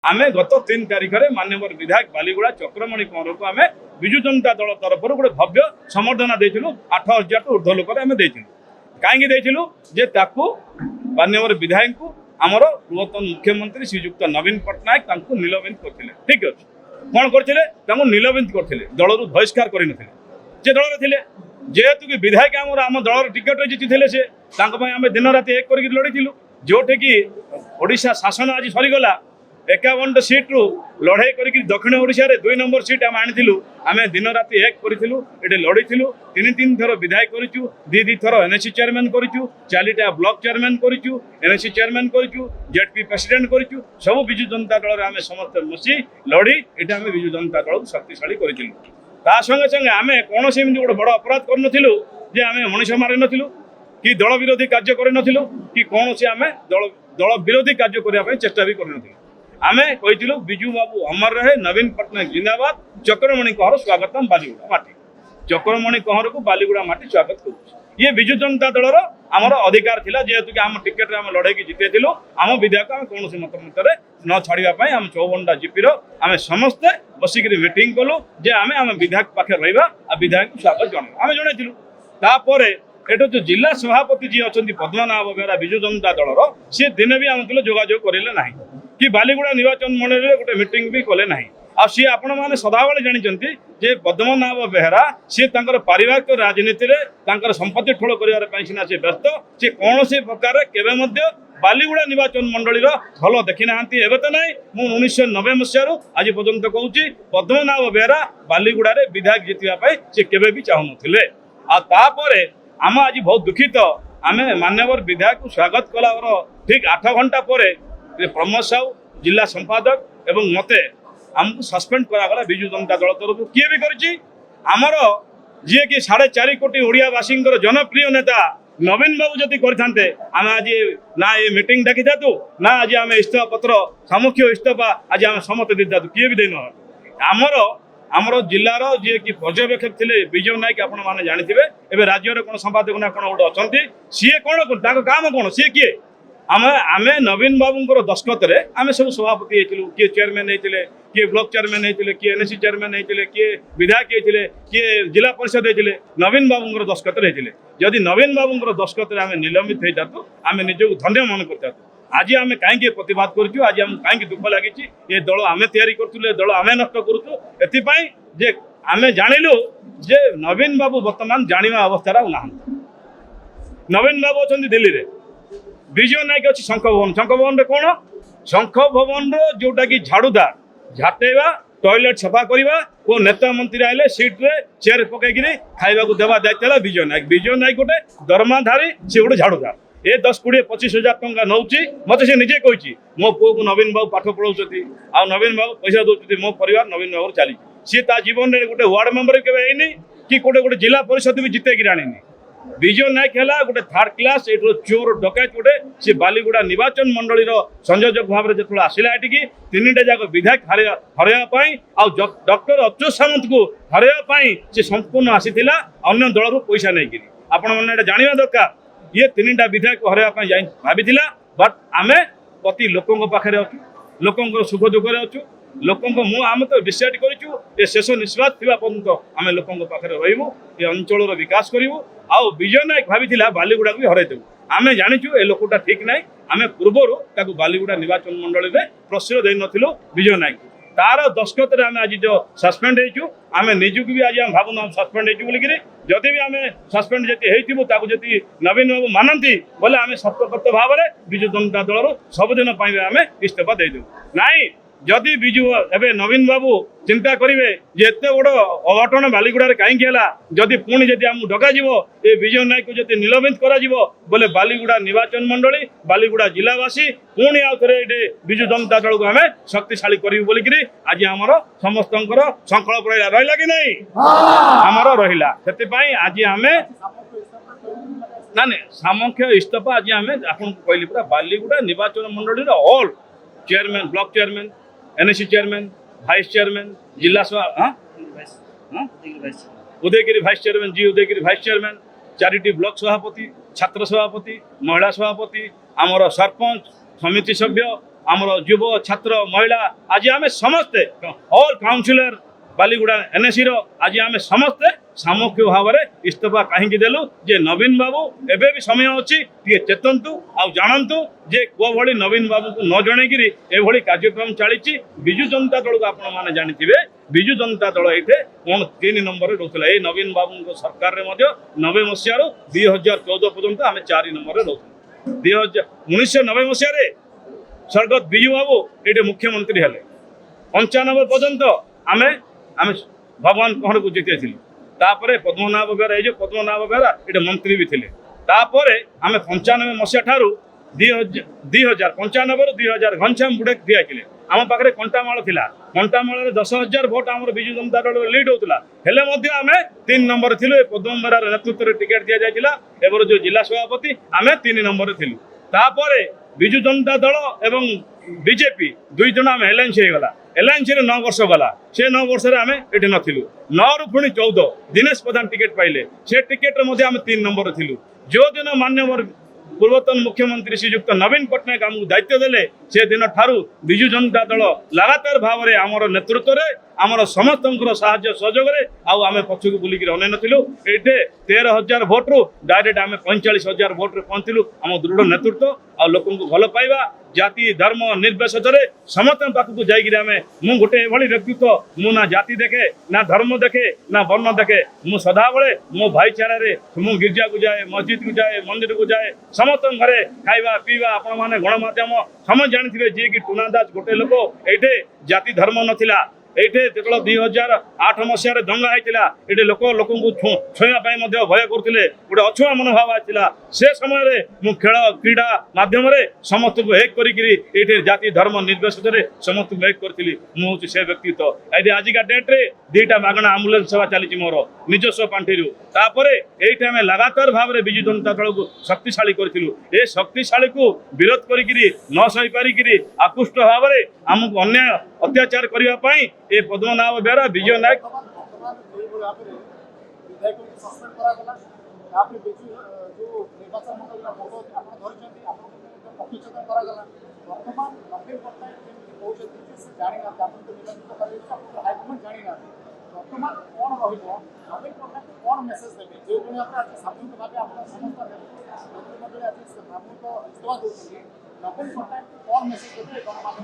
आमे गत 3 तारिख में माननीय विधायक बालीगुड़ा चक्रमणि कंवर को आमे विजु जनता दल तरफ गोटे भव्य समर्थना देथिलु 8,000 टू ऊर्ध्व लोक आमे देथिलु काहेकि देथिलु जे ताकू माननीय विधायक को आमर पूर्वतन मुख्यमंत्री श्रीयुक्त नवीन पट्टनायक तांकू निलंबित करथिले। ठीक अछि कोन करथिले तांकू निलंबित करथिले दलरु बहिष्कार करिनथिले जे दलर थिले जेहेतु कि विधायक आम दलर टिकट जीतिले से तांको पय आमे दिन राति एक करके लड़ीथिलु जोटे कि ओडिशा शासन आज सरीगला 51 सीट रु लड़ाई करके दक्षिण ओडिशा रे 2 नंबर सीट आम आनिथिलु आमे दिन राति एक करिथिलु एटे लड़ीथिलु 3 थर विधायक करिचु 2 थर एनएससी चेयरमैन करिचु 4टा ब्लॉक चेयरमैन करिचु एनएससी चेयरमैन करिचु जेडपी प्रेसिडेंट करिचु सब बिजु जनता दल रे आमे समस्त मिसी लड़ी एटा आमे बिजु जनता दल शक्तिशाली करिथिलु ता संगे संगे आमे कोनोसी एमि गोटे बड़ अपराध करनथिलु जे आमे मनुष्य मारि नथिलु कि दल विरोधी कार्य कर नथिलु कि कोनोसी आमे दल विरोधी कार्य करिया पय चेष्टा भी कर नथिलु आमे कहिथिलु बिजू बाबू अमर रहे नवीन पट्टनायक जिंदाबाद चक्रमणि कहर स्वागतम बालीगुड़ा माटी चक्रमणि कहर को बालीगुड़ा माटी स्वागत करू ये बिजू जनता दलर आमर अधिकार थिला जेहेतु कि आम टिकेट रे आम लड़ाई की जितेथिलु आम विधायक आम कोनोसी मत मत न छाड़िया पय आम 54टा जीपी रो आमे समस्त बसिक मीटिंग कलु जे आमे आम विधायक पाखे रहिबा आ विधायक स्वागत जणाउ आमे जणाइथिलु तापरे एटो जो जिला सभापति जी अच्छा पद्मनाभ बेहरा बिजु जनता दलर सी दिन भी आम जोगाजोग करें ना कि बालीगुड़ा निर्वाचन मंडल में गोटे मीटिंग भी कले ना आ सी आपण मैंने सदाबले जानते जे पद्मनाभ बेहरा सी पारिवारिक राजनीति में संपत्ति ठोल करना से व्यस्त सी कौन से प्रकार केवे बालीगुड़ा निर्वाचन मंडल भल देखी ना तो ना मुझे 1990 मसीह आज पर्यंत कहूँ पद्मनाभ बेहरा बालीगुड़ा विधायक जीतवाई सी केवे भी चाहूँ नुले आपर आम आज बहुत दुखित आम मान्यवर विधायक को स्वागत कला ठीक 8 घंटा पर प्रमोद साहू जिला संपादक एवं मते आमको सस्पेंड करागला बिजु जनता दल तरफ किए भी करमर जी कि 4.5 कोटी ओडियावासी जनप्रिय नेता नवीन बाबू जदि करते आम आज ना ये मीटिंग डाकी था ना आज आम इस्तीफा पत्र सामुख्य इस्तीफा आज आम समस्त दी था किए भी देन आमर जिलार जी कि पर्यवेक्षक थे विजय नायक आपण मैंने जानी एवं राज्य कौन संपादक ना कौन गोटे अच्छा सी कौन काम कौन सी किए आम नवीन बाबू दस्खत आम सब सभापति होती किए चेयरमैन होते किए ब्लॉक चेयरमैन होते किए एनएससी चेयरमैन होते किए विधायक होते किए जिला परिषद होते नवीन बाबू दस्खत होते जदि नवीन बाबू दस्खत आम निलंबित हो जातु आम निजक धन्य मन करता आज आम कहीं प्रतिवाद करूँ आज आम कहीं दुख लगी ये दल आम तैयारी करूँ दल आम नष्ट करूँ एपाई जे आम जानलु जे नवीन बाबू बर्तमान जाना अवस्था ना नवीन बाबू अच्छा दिल्ली में विजय नायक अच्छी शंख भवन रे कौन शंख भवन जोटा कि झाड़ूदार झाटेवा टॉयलेट सफा करवा को नेता मंत्री आइले सीट रे चेयर पकईकि खाइबा को देवा दायित्व विजय नायक गोटे दरमाधारी सी गोटे झाड़ूदार ये 10-20-25 हजार टंका नौची मत से निजे कही मो पुओ को नवीन बाबू पाठ पढ़ाऊँ आ नवीन बाबू पैसा दौरान मो परिवार नवीन बाबू चली सी जीवन में गोटे वार्ड मेंबर के कि गोटे जिला परिषद भी जितेक आनी विजय नायक है गोटे 3rd क्लास ये चोर डकैत गोटे सी बालीगुड़ा निर्वाचन मंडल संयोजक भाव में जो आसला ये 3टा जाक विधायक हरवाई डॉक्टर अच्युत सामंत को हरवाई सी संपूर्ण आसीला अन्य दल पैसा नहीं आपण मैंने जानवा दरकार ये 3टा विधायक हरवाई भाई बट आम प्रति लोकों पाखे अच्छु लोकों सुख दुख अच्छु लोकों आम तो डिसाइड करूँ ये शेष निष्पात थी पर्यंत आम लोकों पाखे रही ये अंचल विकास करूँ आउ विजय नायक भाई बालीगुड़ा भी हरई देव आम जाचु ए लोकटा ठीक ना आम पूर्वर बालीगुड़ा निर्वाचन मंडल में प्रश्रय दे नु विजय नायक तार दस्खत आम आज जो सस्पेंड हो आम निजुक भी आज आम भावना सस्पेंड होगी जदि भी आम सस्पेंड जी होती नवीन बाबू मानती बोले आम सत्यकर्त भाव में विजु जनता दल सबुदिन आम इस्तीफा देदेव नाई जदि विजु एवं नवीन बाबू चिंता करेंगे जे एत बड़ अघटन बालीगुड़ा कहीं जदि पुणी जदि आम डक ये विजय नायक को जब निलंबित बोले बालीगुड़ा निर्वाचन मंडली बालीगुड़ा जिलावासी पुणी आउ थे ये विजु जनता दल को आम शक्तिशाली करूँ बोलिक आज आमर समस्त संकल्प रहा कि नहीं आमर रहा से आज आम ना सामख्य इस्तीफा आज आम आपको कहली पूरा बालीगुड़ा निर्वाचन मंडल all chairman block chairman NSC chairman vice chairman जिला सभा उदयगिरी भाइस चेयरमैन जी उदयगिरी भाइस चेयरमैन 4टी ब्लॉक सभापति छात्र सभापति महिला सभापति आमर सरपंच समिति सभ्य आमर युव छात्र महिला आज आम समस्ते ऑल काउंसिलर बालीगुड़ा एनएसी आज आम समस्ते सामूहिक भाव में इस्तीफा कहीं देलु जे नवीन बाबू एबे भी समय अच्छी टे चेतंतु आ जानतु जे को भली नवीन बाबू को न जनईकि एभली कार्यक्रम चली विजु जनता दल को आपण मैंने जानी विजु जनता दल ये कौन 3 नंबर रोला ये नवीन बाबू सरकार में 90 मसीह 2014 पर्यंत आम 4 नंबर रोलु 1990 मसीह स्वर्गत विजु बाबू ये मुख्यमंत्री हेले 95 पर्यंत आम आम भगवान कहर को जीते तापर पद्मनाभ बेहरा ये पद्मनाभ बेहरा ये मंत्री भी थे तापर आम 95 मसीहा ठारू 2095 रू 2000 घनश्याम बुड़े ठिया आम पाखे कंटामाल था कंटामाल 10,000 भोट आम विजु जनता दल लिड होता आम 3 नंबर थी पद्म बेहरार नेतृत्व में टिकेट दि जाता एवर जो जिला सभापति आम 3 नंबर थी तापर विजु जनता दल एवं बीजेपी 2 जन आम एलायंस हो गला एलायंस 9 वर्ष गला से 9 वर्ष आम ये नथिलु 9 रु पुणी 14 दिनेश प्रधान टिकेट पाइले से टिकेट आम 3 नंबर थिलु जो दिन मान्यवर पूर्वतन मुख्यमंत्री श्रीयुक्त नवीन पट्टनायक आमको दायित्व देले से दिन ठारू विजु जनता दल लगातार भाव में आमर नेतृत्व में आमर समस्त साहाय्य सहयोग आम पछक बुलिक अन नथिलु ये 13,000 भोट रु डायरेक्ट आम 45,000 भोट रे पहुंचलु आम दृढ़ नेतृत्व आ लोक भल पाइबा जाति धर्म निर्विशेष समस्त पाखक जाइए मु गोटे एभली व्यक्तित्व मु ना जाति देखे ना धर्म देखे ना वर्ण देखे मु सदाबले मो भाईचारे मु गिरजा को जाए मस्जिद को जाए मंदिर को जाए समस्त घरे खाइबा पीवा आपण मैंने गणमाध्यम समझ जानी जी कि टुना दास गोटे लोक ये जाति धर्म नथिला ये जो 2008 मसीह दंगा होता ये लोक छुईवाई भय करते गोटे अछुआ मनोभाव आसाला से समय मु खेल क्रीड़ा मध्यम समस्त को एक करी जाति धर्म निर्विशेष समस्त को एक करी मुझे से व्यक्तित्व ये आजिका डेट्रे 2टा मागणा आम्बुलांस सेवा चली मोर निजस्व पांठि ये आम लगातार भाव में विजु जनता दल को शक्तिशाली करूँ ये शक्तिशाली को विरोध करी न सही पारिकी आकृष्ट भाव में आमको अन्याय अत्याचार करने ये पद्मनाभ बेहरा विजय नायक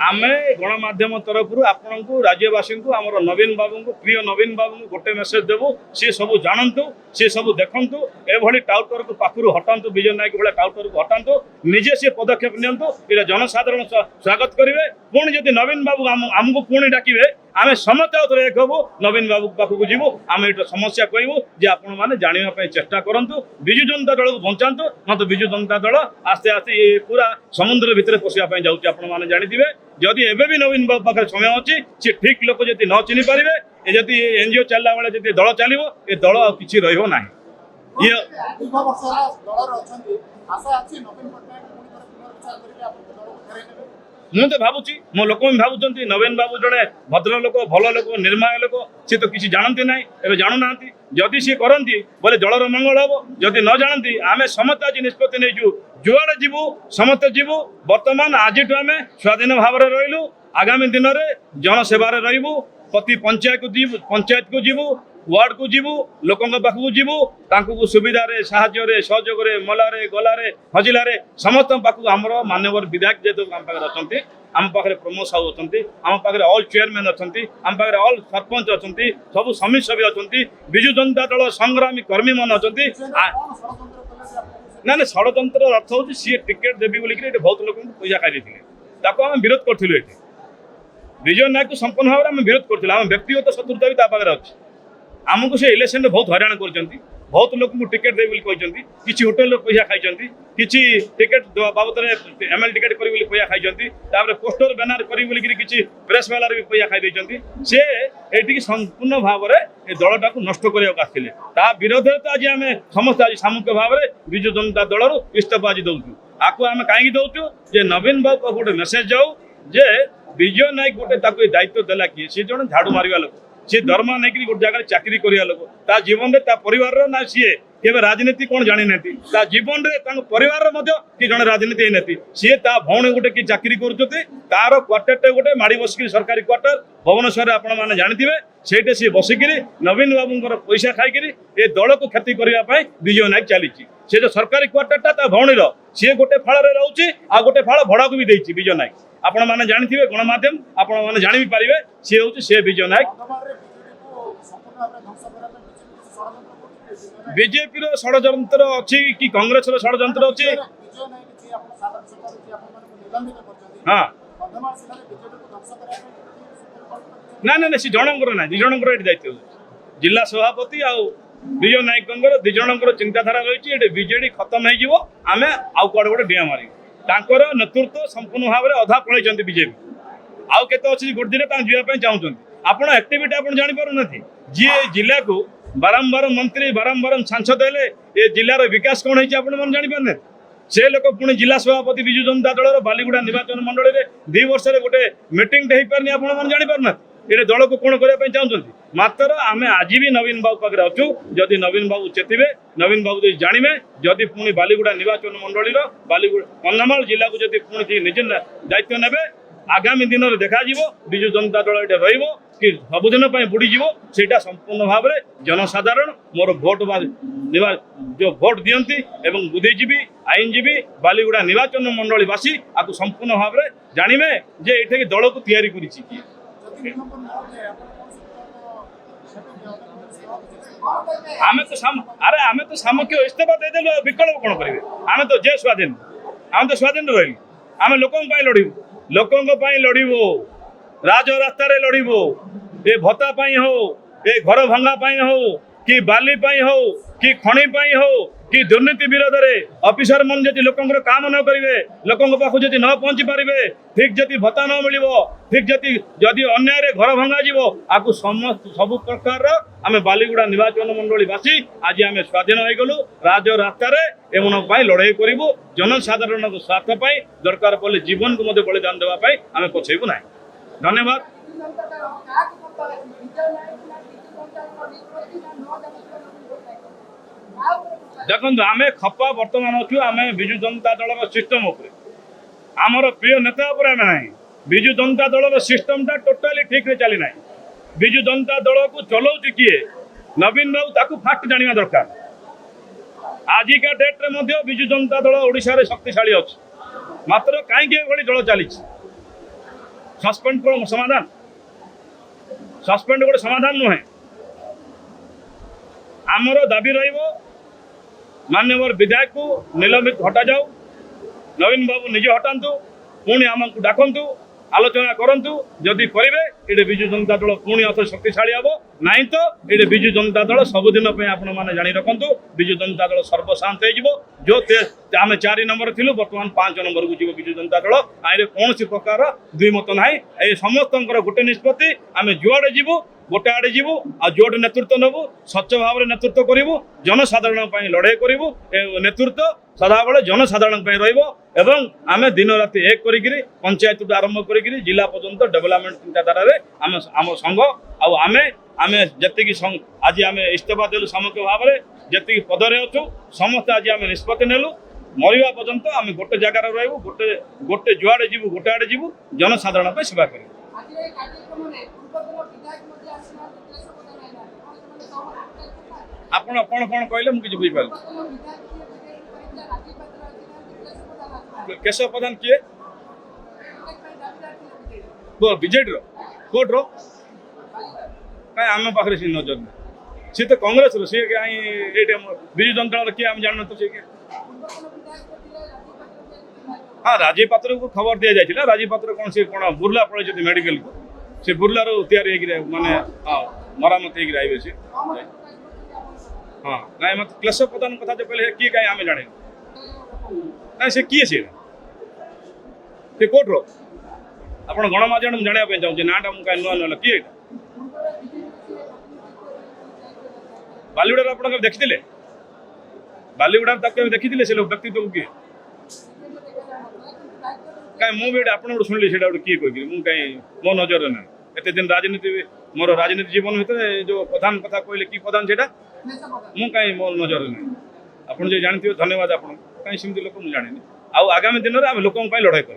आम गणमाध्यम तरफ आपण को राज्यवासी को आम नवीन बाबू को प्रिय नवीन बाबू को गोटे मेसेज देवु सी सब जानतु सी सब देखु एभली टाउटर को पाखु हटातु विजय नायक भाई टाउटर को हटातु निजे सी पदक्षेप नियंतु ये जनसाधारण स्वागत करेंगे पुणी जब नवीन बाबू आमको पुणी डाकिबे आम समस्त एक हबू नवीन बाबू पाखक जीवु आम ये समस्या कहूँ जे आपण मैंने जानापी चेष्टा करूँ विजु जनता दल को बचातु मत विजु जनता दल आस्ते आस्ते ये पूरा समुद्र भितर पशिया जाऊँगी आपने जानी जदि एबे भी नवीन बाबू पाखे समय अच्छी सी ठीक लोक जब न चिन्ह पारे जदि एनजीओ चलला बेले जब दल चलो ये दल किसी रहा मुझे भावुची मो लोक भी भावुं नवीन बाबू जड़े भद्र लोक भल लोक निर्माय लोक सी तो किसी जानते ना एवं जानू ना जदि सी करती बोले दलर मंगल हम जदि न जानती आम समस्त आज निष्पत्ति नहीं जुआड़े जीवु समस्त जीवु बर्तमान आज आम स्वाधीन भाव में रही आगामी दिन में जनसेवार रही प्रति पंचायत को जीवु वार्ड को जीवु लोकों पाखक जीवु सुविधा साहाय्य सहयोग मलारे गलारे हजिलारे समस्त पाखक आम मान्यवर विधायक जेहेतु आम पाखे अच्छा आम पाखे प्रमोद साहू अच्छा आम पाखे ऑल चेयरमैन अच्छा आम पाखे ऑल सरपंच अच्छा सब समिति सभ्य अच्छा विजु जनता दल संग्रामी कर्मी मन अच्छा ना ना षड़यंत्र अर्थ हूँ सी टिकेट देवी बोलिक बहुत लोक पैसा खाई आम विरोध करूँ विजय नायक को संपूर्ण भाव में विरोध करूँ आम व्यक्तिगत शत्रुता भी अच्छी आमको से इलेक्शन बहुत हैरान कर बहुत लोक टिकेट देवी कहते किसी होटेल पैसा खाई किसी टिकेट बाबद एमएल टिकेट करी पैसा खाई पोस्टर बैनर करी किसी प्रेस वाला भी पैसा खाई से ये संपूर्ण भाव में दलटा को नष्ट करने विरोध तो आज आम समस्त आज सामूहिक भाव में विजु जनता दल इस्तीफा आज दौचु आपको आम कहीं दौचु जे नवीन बाबू गोटे मेसेज जाऊ जे विजय नायक गोटे दायित्व देला किए सी जन झाड़ू मारिया लोक सी दरमा नहीं गोटे जगह चाकरी करिया लोक ता जीवन में ता परिवार ना सी केवे राजनीति कौन जानी नाती ता जीवन में परिवार कि जड़े राजनीति होती सी ता भौणी गोटे कि चाकरी कर तार क्वार्टर गोटे माड़ी बसिक सरकारी क्वार्टर भुवनेश्वर आपण मैंने जानते से सी बसिक नवीन बाबू पैसा खाई ए दल को क्षति करने विजय नायक चली से जो सरकारी क्वार्टर ता भौणीर सी गोटे फाड़ रोचे आ गोटे फाड़ भड़ा को भी देती विजय नायक आपण मैंने जानते गणमाध्यम आपण मैंने जानी पारे सी हूँ सी विजय नायक बीजेपी षड्यंत्र अच्छी कि कांग्रेस षड्यंत्र अच्छी हाँ ना ना सी जनकर ना दिजणकर ये दायित्व जिला सभापति आउ विजय नायक दिजणकर चिंताधारा रही बीजेडी खत्म हो आम आउ कड़े गोटे डिया मार तांकर नेतृत्व संपूर्ण भाव में अधा पलैंट बीजेपी आउ के गोटे दिन जावाई चाहते आपण एक्टिविटी आप जापर जी जिला को बारंबार मंत्री बारंबार सांसद हेले ए जिलार विकास कौन है जापारे से लोक पुणी जिला सभापति विजु जनता दल बालीगुड़ा निर्वाचन मंडल में 2 वर्ष गोटे मीटिंग हो पारनी आप जापार ये दल को कौन करने चाहते मात्र आम आज भी नवीन बाबू पाखे अच्छु जदि नवीन बाबू चेतवे नवीन बाबू जब जानवे जदि पुणी बालीगुड़ा निर्वाचन मंडल बालीगुड़ा कंधमाल जिला को जब पुणी निज दायित्व ने आगामी दिन में देखा विजु जनता दल ये कि सबुदिन बुड़ीज से संपूर्ण भाव में जनसाधारण मोर भोट जो भोट दियंती एवं बुद्धिजीवी आईनजीवी बालीगुड़ा निर्वाचन मंडलवासी आपको संपूर्ण भाव में जानवे जे ये दल को तैयारी कर आम तो सामख्य इस्तीफा देदेलु विकल्प कौन करेंगे आम तो जे स्वाधीन आम तो स्वाधीन रही आम लोकों लड़ू लोकों लड़ू राज रास्तार लड़ू ए भत्ता हो ए घर भंगा हो कि बाली हो कि खणी हो कि दुर्नीति विरोध में ऑफिसर मन जब लोक काम न करेंगे लोकों पाख जब न पहुंची पारे ठीक जब भत्ता न मिल ठीक जदि अन्याय घर भंगा आपको समस्त सब प्रकार आम बालीगुड़ा निर्वाचन मंडलवासी आज आम स्वाधीन हो गलु राज रास्तार एम लड़ाई करूँ जनसाधारण स्वार्थ दरकार पड़े जीवन को बलिदान देवाई आम पछेबू ना धन्यवाद देखो आम खपा बर्तमान अच्छु आम विजु जनता दल सिस्टम आमर प्रिय नेता ना विजु जनता दल सिस्टम टोटाली ठीक रे चली ना विजु जनता दल को चलाऊँ किए नवीन बाबू ताकू फास्ट जाना दरकार आजिका डेट्रे विजु जनता दल ओडिशा रे शक्तिशाली अच्छी मात्र कहीं दल चली सस्पेंड कौन समाधान सस्पेंड गोटे समाधान नुहे आमर दाबी रहिबो माननीय विधायक को निलंबित हटा जाऊ नवीन बाबू निजे हटातु पुणी आमको डाकतु आलोचना करंतु जदि करेंगे ये विजु जनता दल पुणी अथ शक्तिशाली हम ना तो ये विजु जनता दल सबुदिन आपने जानी रखु विजु जनता दल सर्वशांत हो जो आम 4 नंबर थिलु बर्तमान 5 नंबर को जीव विजु जनता दल आईने कौन प्रकार द्विमत ना समस्त गोटे निष्पत्ति आम जुआड़े जीवु गोटे आड़े जीवु आ जोटे नेतृत्व नबू स्वच्छ भाव में नेतृत्व करूँ जनसाधारण लड़ाई करूँ नेतृत्व सदाबले जनसाधारण एवं आम दिन राति एक करी पंचायत आरंभ करी जिला पर्यंत डेवलपमेंट चिंताधारा आम आम संघ आम आम जी आज आम इस्तीफा देलु सामूहिक भाव में जी पदरे अच्छु समस्त आज आम निष्पत्ति नेलु मरवा पर्यंत आम गोटे जगार रही गोटे गोटे जुआड़े जीवु गोटे आड़े जीवु जनसाधारण सेवा कर आपण कौन कौन कहले मुझे बुझीपार केशव प्रधान किए बीजेडी कोर्ट रो कहीं आम पाखे सी नजर ना सी तो कांग्रेस सी कहीं विजु जनता किए आम जान तो सी हाँ राजीव पात्र को खबर दि जाता राजीव पात्र कौन सी कौन बुर्ला पड़े मेडिकल को सी बुर्लार या माने हाँ मरामत आए सी हाँ ना मत केशव प्रधान कथा जो पहले किए कहीं आम जाने ना से किए सी कोर्ट रो आप गणमाध्यम जानापी चाहूँ नाटा मुझे नुआ नुआ किए बालीगुड़ा आप देखी बालीगुड़ा देखी से व्यक्तित्व को किए कहीं मुझे आप शुणिली से किए कह कहीं मो नजर ना एत दिन राजनीति मोर राजनीति जीवन भितर जो प्रधान कथा कहले कि प्रधान सेटा मु कहीं मो नजर नहीं आपन जो जानते धन्यवाद आपन कहीं सेमती लोक मु जाने आउ आगामी दिन में आम लोक लड़ाई कर